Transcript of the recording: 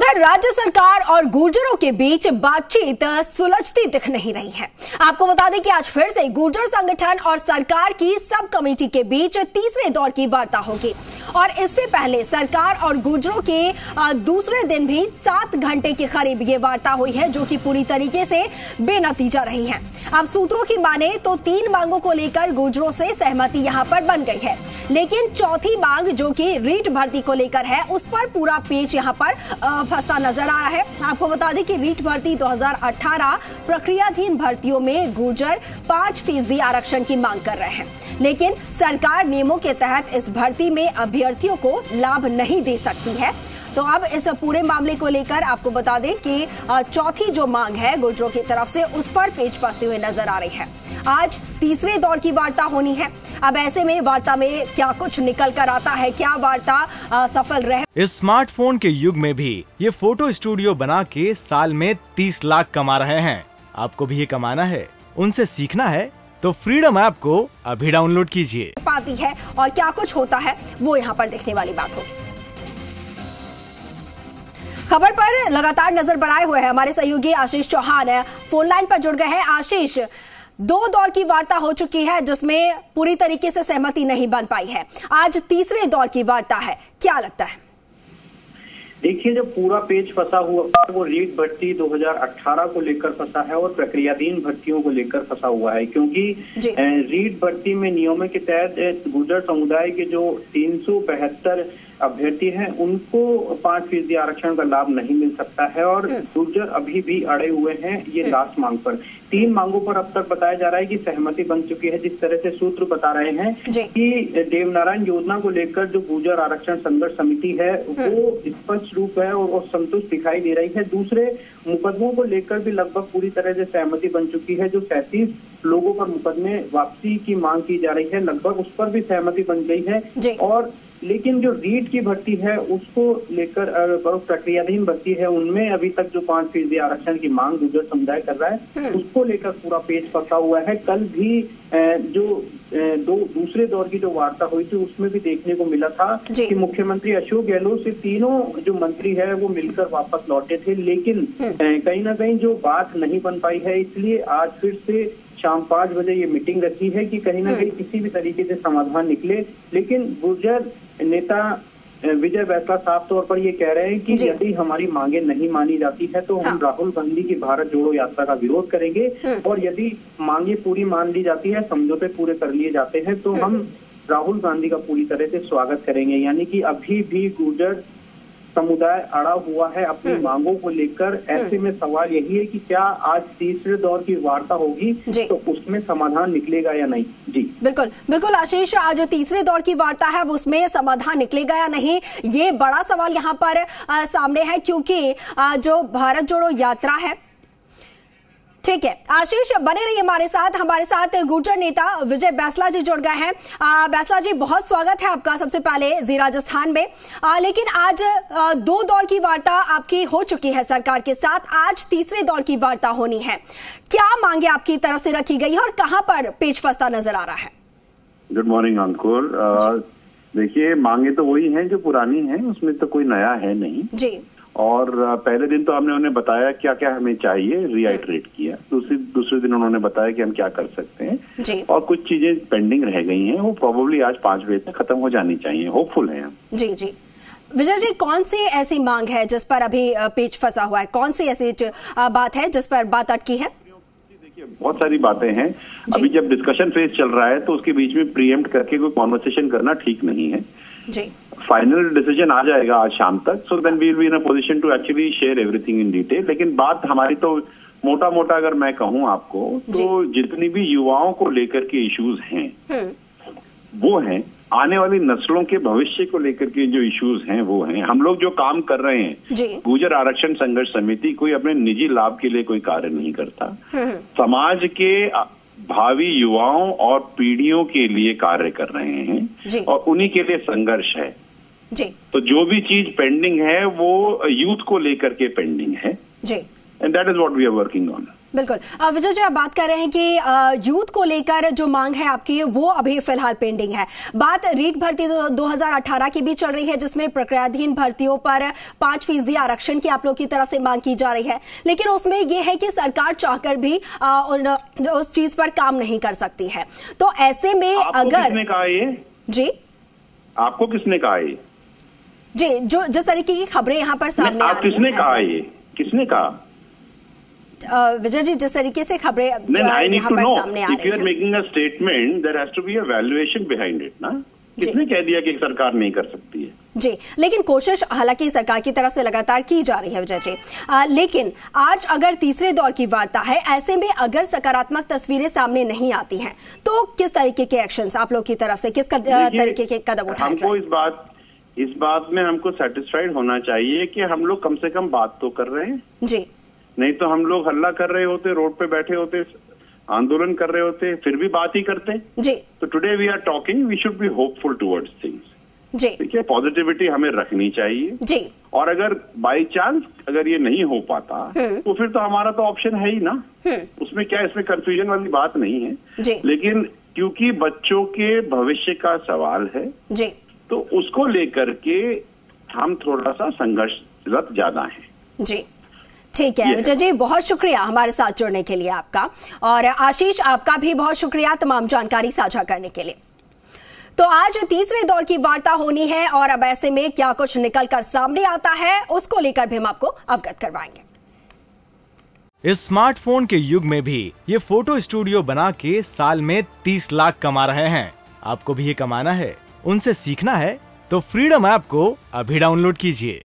उधर राज्य सरकार और गुर्जरों के बीच बातचीत सुलझती दिख नहीं रही है। आपको बता दें कि आज फिर से गुर्जर संगठन और सरकार की सब कमेटी के बीच तीसरे दौर की वार्ता होगी और इससे पहले सरकार और गुर्जरों के दूसरे दिन भी 7 घंटे के करीब ये वार्ता हुई है, जो कि पूरी तरीके से बेनतीजा रही है। अब सूत्रों की माने तो 3 मांगों को लेकर गुर्जरों से सहमति यहां पर बन गई है, लेकिन चौथी मांग जो कि रीट भर्ती को लेकर है, उस पर पूरा पेच यहां पर फंसता नजर आ रहा है। आपको बता दें कि रीट भर्ती 2018 प्रक्रियाधीन भर्तियों में गुर्जर 5% आरक्षण की मांग कर रहे हैं, लेकिन सरकार नियमों के तहत इस भर्ती में अभ्यर्थियों को लाभ नहीं दे सकती है। तो अब इस पूरे मामले को लेकर आपको बता दें कि चौथी जो मांग है गुर्जरों की तरफ से, उस पर पेच फंसते हुए नजर आ रही है। आज तीसरे दौर की वार्ता होनी है। अब ऐसे में वार्ता में क्या कुछ निकल कर आता है, क्या वार्ता सफल रहे। इस स्मार्टफोन के युग में भी ये फोटो स्टूडियो बना के साल में 30 लाख कमा रहे हैं। आपको भी ये कमाना है, उनसे सीखना है तो फ्रीडम ऐप को अभी डाउनलोड कीजिए। पाती है और क्या कुछ होता है वो यहाँ पर देखने वाली बात होगी। खबर पर लगातार नजर बनाए हुए हैं हमारे सहयोगी आशीष चौहान फोन लाइन पर जुड़ गए हैं। आशीष, 2 दौर की वार्ता हो चुकी है जिसमें पूरी तरीके से सहमति नहीं बन पाई है, आज तीसरे दौर की वार्ता है, क्या लगता है? देखिए, जो पूरा पेज फंसा हुआ वो रीट भर्ती 2018 को लेकर फंसा है और प्रक्रियाधीन भर्तियों को लेकर फंसा हुआ है, क्योंकि रीट भर्ती में नियमों के तहत गुर्जर समुदाय के जो 372 अभ्यर्थी हैं उनको 5% आरक्षण का लाभ नहीं मिल सकता है और गुर्जर अभी भी अड़े हुए हैं ये लास्ट मांग पर। 3 मांगों पर अब तक बताया जा रहा है कि सहमति बन चुकी है। जिस तरह से सूत्र बता रहे हैं कि देवनारायण योजना को लेकर जो गुर्जर आरक्षण संघर्ष समिति है वो स्पष्ट रूप है और संतुष्ट दिखाई दे रही है। दूसरे मुकदमों को लेकर भी लगभग पूरी तरह से सहमति बन चुकी है। जो 37 लोगों पर मुकदमे वापसी की मांग की जा रही है, लगभग उस पर भी सहमति बन गई है। और लेकिन जो रीट की भर्ती है उसको लेकर प्रक्रियाधीन भर्ती है, उनमें अभी तक जो 5% आरक्षण की मांग गुर्जर समुदाय कर रहा है उसको लेकर पूरा पेच फंसा हुआ है। कल भी जो दूसरे दौर की जो वार्ता हुई थी उसमें भी देखने को मिला था कि मुख्यमंत्री अशोक गहलोत से तीनों जो मंत्री है वो मिलकर वापस लौटे थे, लेकिन कहीं ना कहीं जो बात नहीं बन पाई है, इसलिए आज फिर से शाम 5 बजे ये मीटिंग रखी है कि कहीं ना कहीं किसी भी तरीके से समाधान निकले। लेकिन गुर्जर नेता विजय बैसला साफ तौर पर ये कह रहे हैं कि यदि हमारी मांगे नहीं मानी जाती है तो हम राहुल गांधी की भारत जोड़ो यात्रा का विरोध करेंगे, और यदि मांगे पूरी मान ली जाती है, समझौते पूरे कर लिए जाते हैं, तो हम राहुल गांधी का पूरी तरह से स्वागत करेंगे। यानी कि अभी भी गुर्जर समुदाय अड़ा हुआ है अपनी मांगों को लेकर। ऐसे में सवाल यही है कि क्या आज तीसरे दौर की वार्ता होगी तो उसमें समाधान निकलेगा या नहीं। जी बिल्कुल बिल्कुल आशीष, आज तीसरे दौर की वार्ता है, अब उसमें समाधान निकलेगा या नहीं, ये बड़ा सवाल यहाँ पर सामने है, क्योंकि जो भारत जोड़ो यात्रा है। ठीक है आशीष, बने रहिए हमारे साथ गुर्जर नेता विजय बैसला जी जुड़ गए हैं। बैसला जी, बहुत स्वागत है आपका सबसे पहले जी राजस्थान में। लेकिन आज 2 दौर की वार्ता आपकी हो चुकी है सरकार के साथ, आज तीसरे दौर की वार्ता होनी है। क्या मांगे आपकी तरफ से रखी गई है और कहां पर पेच फंसता नजर आ रहा है? गुड मॉर्निंग अंकुर। देखिए, मांगे तो वही हैं जो पुरानी हैं, उसमें तो कोई नया है नहीं जी। और पहले दिन तो हमने उन्हें बताया क्या क्या हमें चाहिए, रिआइटरेट किया। दूसरे दिन उन्होंने बताया कि हम क्या कर सकते हैं जी। और कुछ चीजें पेंडिंग रह गई हैं, वो प्रोबेबली आज 5 बजे तक खत्म हो जानी चाहिए। होपफुल हैं हम। जी जी। विजय जी, कौन सी ऐसी मांग है जिस पर अभी पेच फंसा हुआ है, कौन सी ऐसी बात है जिस पर बात अटकी है? देखिए, बहुत सारी बातें हैं। अभी जब डिस्कशन फेज चल रहा है तो उसके बीच में प्रीएम्प्ट करके कोई कॉन्वर्सेशन करना ठीक नहीं है जी। फाइनल डिसीजन आ जाएगा आज शाम तक, so then we will be in a position to actually share everything in detail. लेकिन बात हमारी तो मोटा अगर मैं कहूं आपको तो जितनी भी युवाओं को लेकर के इश्यूज हैं वो हैं, आने वाली नस्लों के भविष्य को लेकर के जो इश्यूज हैं वो हैं। हम लोग जो काम कर रहे हैं, गुर्जर आरक्षण संघर्ष समिति कोई अपने निजी लाभ के लिए कोई कार्य नहीं करता, समाज के भावी युवाओं और पीढ़ियों के लिए कार्य कर रहे हैं और उन्हीं के लिए संघर्ष है जी। तो जो भी चीज पेंडिंग है वो यूथ को लेकर के पेंडिंग है जी। And that is what we are working on. बिल्कुल। विजय जी, आप बात कर रहे हैं कि यूथ को लेकर जो मांग है आपकी वो अभी फिलहाल पेंडिंग है। बात रीट भर्ती 2018 की भी चल रही है, जिसमें प्रक्रियाधीन भर्तियों पर 5% आरक्षण की आप लोग की तरफ से मांग की जा रही है, लेकिन उसमें यह है कि सरकार चाहकर भी उस चीज पर काम नहीं कर सकती है। तो ऐसे में अगर किसने कहा ये? जी, आपको किसने कहा ये? जी, जो जिस तरीके की खबरें यहाँ पर सामने आ रही हैं, किसने कहा ये? किसने कहा? विजय जी, जिस तरीके से खबरें यहाँ पर सामने आ रही हैं। If you are making a statement, there has to be a valuation behind it, ना? किसने कह दिया कि सरकार नहीं कर सकती है? जी, लेकिन कोशिश हालांकि सरकार की तरफ से लगातार की जा रही है विजय जी। लेकिन आज अगर तीसरे दौर की वार्ता है, ऐसे में अगर सकारात्मक तस्वीरें सामने नहीं आती हैं, तो किस तरीके के एक्शंस आप लोग की तरफ से, किस तरीके के कदम उठाए? हमको इस बात में हमको सेटिस्फाइड होना चाहिए कि हम लोग कम से कम बात तो कर रहे हैं जी। नहीं तो हम लोग हल्ला कर रहे होते, रोड पे बैठे होते, आंदोलन कर रहे होते, फिर भी बात ही करते जी। तो today we are talking, we should be hopeful towards things जी। ठीक है, पॉजिटिविटी हमें रखनी चाहिए जी। और अगर बाई चांस अगर ये नहीं हो पाता तो फिर तो हमारा तो ऑप्शन है ही ना, उसमें क्या, इसमें कंफ्यूजन वाली बात नहीं है जी। लेकिन क्योंकि बच्चों के भविष्य का सवाल है जी, तो उसको लेकर के हम थोड़ा सा संघर्षरत ज्यादा हैं जी। ठीक है विजय जी, बहुत शुक्रिया हमारे साथ जुड़ने के लिए आपका, और आशीष आपका भी बहुत शुक्रिया तमाम जानकारी साझा करने के लिए। तो आज तीसरे दौर की वार्ता होनी है, और अब ऐसे में क्या कुछ निकलकर सामने आता है उसको लेकर भी हम आपको अवगत करवाएंगे। इस स्मार्टफोन के युग में भी ये फोटो स्टूडियो बना के साल में 30 लाख कमा रहे हैं। आपको भी ये कमाना है, उनसे सीखना है, तो फ्रीडम ऐप को अभी डाउनलोड कीजिए।